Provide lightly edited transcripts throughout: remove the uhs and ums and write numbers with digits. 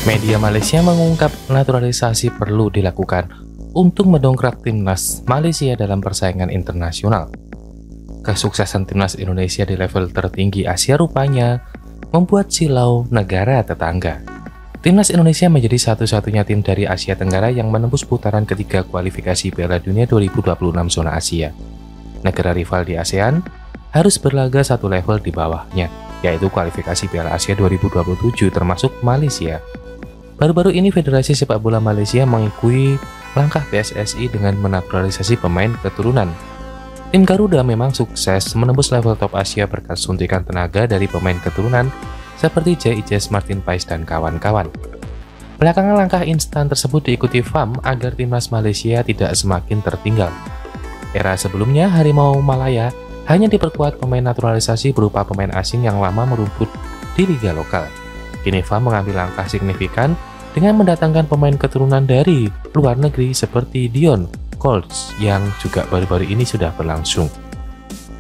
Media Malaysia mengungkap naturalisasi perlu dilakukan untuk mendongkrak timnas Malaysia dalam persaingan internasional. Kesuksesan timnas Indonesia di level tertinggi Asia rupanya membuat silau negara tetangga. Timnas Indonesia menjadi satu-satunya tim dari Asia Tenggara yang menembus putaran ketiga kualifikasi Piala Dunia 2026 zona Asia. Negara rival di ASEAN harus berlaga satu level di bawahnya, yaitu kualifikasi Piala Asia 2027 termasuk Malaysia. Baru-baru ini Federasi Sepak Bola Malaysia mengakui langkah PSSI dengan menaturalisasi pemain keturunan. Tim Garuda memang sukses menembus level top Asia berkat suntikan tenaga dari pemain keturunan seperti J.I.J. Martin Pais dan kawan-kawan. Belakangan langkah instan tersebut diikuti FAM agar timnas Malaysia tidak semakin tertinggal. Era sebelumnya Harimau Malaya hanya diperkuat pemain naturalisasi berupa pemain asing yang lama merumput di liga lokal. Kini FAM mengambil langkah signifikan dengan mendatangkan pemain keturunan dari luar negeri seperti Dion Colts yang juga baru-baru ini sudah berlangsung.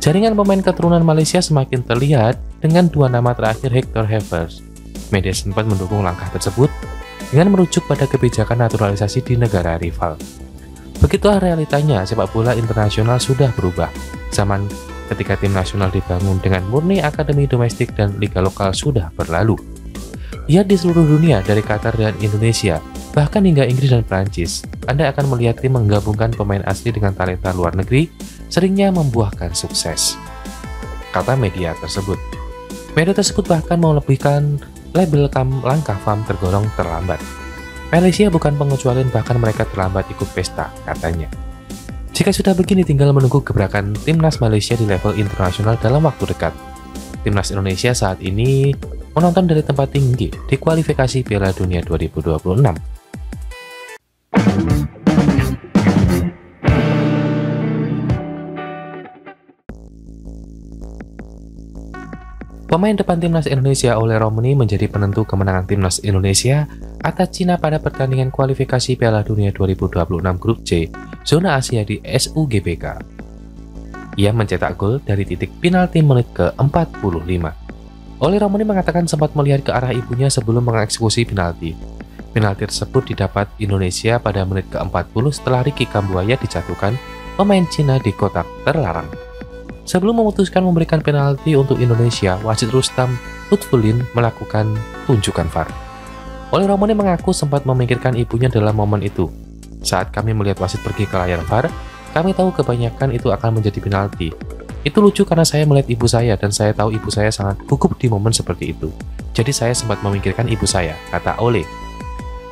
Jaringan pemain keturunan Malaysia semakin terlihat dengan dua nama terakhir Hector Havers. Media sempat mendukung langkah tersebut dengan merujuk pada kebijakan naturalisasi di negara rival. Begitulah realitanya, sepak bola internasional sudah berubah. Zaman ketika tim nasional dibangun dengan murni akademi domestik dan liga lokal sudah berlalu. Lihat di seluruh dunia dari Qatar dan Indonesia, bahkan hingga Inggris dan Prancis, Anda akan melihat tim menggabungkan pemain asli dengan talenta luar negeri, seringnya membuahkan sukses, kata media tersebut. Media tersebut bahkan melebihkan label langkah FAM tergolong terlambat. Malaysia bukan pengecualian, bahkan mereka terlambat ikut pesta, katanya. Jika sudah begini, tinggal menunggu gebrakan timnas Malaysia di level internasional dalam waktu dekat. Timnas Indonesia saat ini menonton dari tempat tinggi di kualifikasi Piala Dunia 2026. Pemain depan timnas Indonesia Ole Romani menjadi penentu kemenangan timnas Indonesia atas Cina pada pertandingan kualifikasi Piala Dunia 2026 Grup C zona Asia di SUGBK. Ia mencetak gol dari titik penalti menit ke-45. Ole Romani mengatakan sempat melihat ke arah ibunya sebelum mengeksekusi penalti. Penalti tersebut didapat Indonesia pada menit ke-40 setelah Ricky Kambuaya dijatuhkan pemain Cina di kotak terlarang. Sebelum memutuskan memberikan penalti untuk Indonesia, wasit Rustam Lutfulin melakukan tunjukan VAR. Ole Romani mengaku sempat memikirkan ibunya dalam momen itu. Saat kami melihat wasit pergi ke layar VAR, kami tahu kebanyakan itu akan menjadi penalti. Itu lucu karena saya melihat ibu saya dan saya tahu ibu saya sangat gugup di momen seperti itu. Jadi saya sempat memikirkan ibu saya, kata Ole.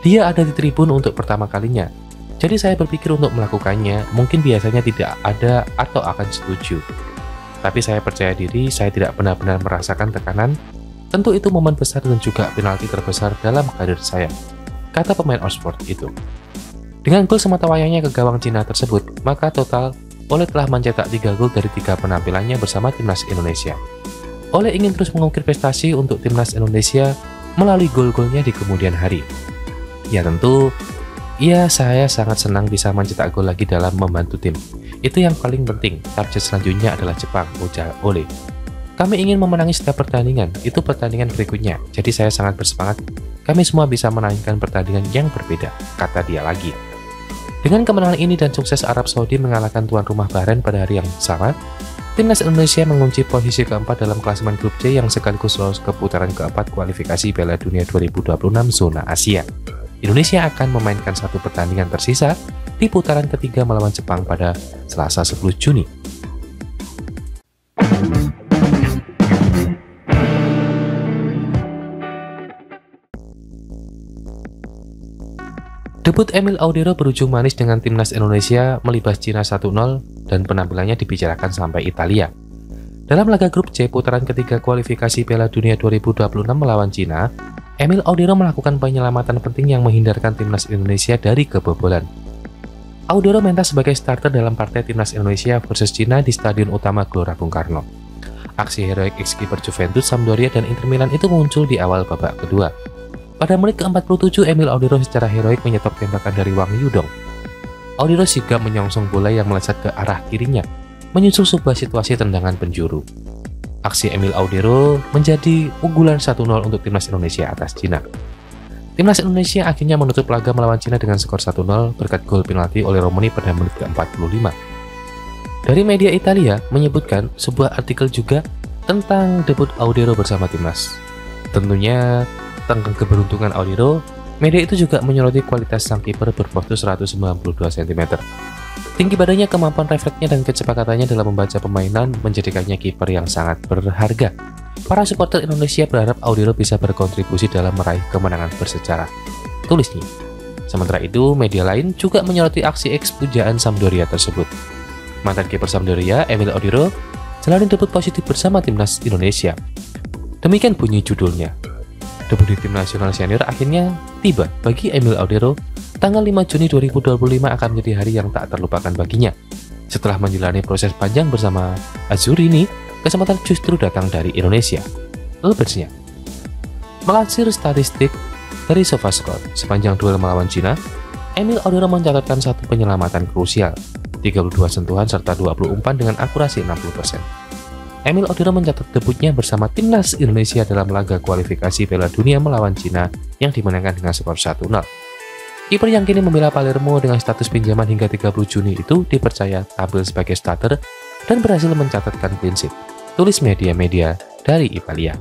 Dia ada di tribun untuk pertama kalinya. Jadi saya berpikir untuk melakukannya, mungkin biasanya tidak ada atau akan setuju. Tapi saya percaya diri, saya tidak benar-benar merasakan tekanan. Tentu itu momen besar dan juga penalti terbesar dalam karir saya, kata pemain Oxford itu. Dengan gol semata wayangnya ke gawang Cina tersebut, maka total Ole telah mencetak 3 gol dari 3 penampilannya bersama timnas Indonesia. Ole ingin terus mengukir prestasi untuk timnas Indonesia melalui gol-golnya di kemudian hari. Ya tentu, saya sangat senang bisa mencetak gol lagi dalam membantu tim. Itu yang paling penting, target selanjutnya adalah Jepang, ujar Ole. Kami ingin memenangi setiap pertandingan, itu pertandingan berikutnya, jadi saya sangat bersemangat. Kami semua bisa menangkan pertandingan yang berbeda, kata dia lagi. Dengan kemenangan ini dan sukses Arab Saudi mengalahkan tuan rumah Bahrain pada hari yang sama, timnas Indonesia mengunci posisi keempat dalam klasemen Grup C yang sekaligus lolos ke putaran keempat kualifikasi Piala Dunia 2026 zona Asia. Indonesia akan memainkan satu pertandingan tersisa di putaran ketiga melawan Jepang pada Selasa 10 Juni. Debut Emil Audero berujung manis dengan timnas Indonesia melibas Cina 1-0 dan penampilannya dibicarakan sampai Italia. Dalam laga grup C putaran ketiga kualifikasi Piala Dunia 2026 melawan Cina, Emil Audero melakukan penyelamatan penting yang menghindarkan timnas Indonesia dari kebobolan. Audero mentas sebagai starter dalam partai timnas Indonesia versus Cina di Stadion Utama Gelora Bung Karno. Aksi heroik ex-kiper Juventus, Sampdoria, dan Inter Milan itu muncul di awal babak kedua. Pada menit ke-47, Emil Audero secara heroik menyetop tembakan dari Wang Yudong. Audero sigap menyongsong bola yang melesat ke arah kirinya, menyusul sebuah situasi tendangan penjuru. Aksi Emil Audero menjadi unggulan 1-0 untuk timnas Indonesia atas Cina. Timnas Indonesia akhirnya menutup laga melawan Cina dengan skor 1-0 berkat gol penalti oleh Romani pada menit ke-45. Dari media Italia menyebutkan sebuah artikel juga tentang debut Audero bersama timnas. Tentunya tentang keberuntungan Audero, media itu juga menyoroti kualitas sang kiper berpostur 192 cm. Tinggi badannya, kemampuan refleksnya, dan kecepakatannya dalam membaca permainan menjadikannya kiper yang sangat berharga. Para supporter Indonesia berharap Audero bisa berkontribusi dalam meraih kemenangan bersejarah, tulisnya. Sementara itu, media lain juga menyoroti aksi eks-pujaan Sampdoria tersebut. Mantan kiper Sampdoria, Emil Audero, jalani debut positif bersama timnas Indonesia. Demikian bunyi judulnya. Debut di tim nasional senior akhirnya tiba bagi Emil Audero. Tanggal 5 Juni 2025 akan menjadi hari yang tak terlupakan baginya. Setelah menjalani proses panjang bersama Azzurrini, kesempatan justru datang dari Indonesia. Lebesnya, melansir statistik dari SofaScore, sepanjang duel melawan Cina, Emil Audero mencatatkan satu penyelamatan krusial, 32 sentuhan serta 2 umpan dengan akurasi 60%. Emil Audero mencatat debutnya bersama timnas Indonesia dalam laga kualifikasi Piala Dunia melawan Cina yang dimenangkan dengan skor 1-0. Kiper yang kini membela Palermo dengan status pinjaman hingga 30 Juni itu dipercaya tampil sebagai starter dan berhasil mencatatkan clean sheet, tulis media-media dari Italia.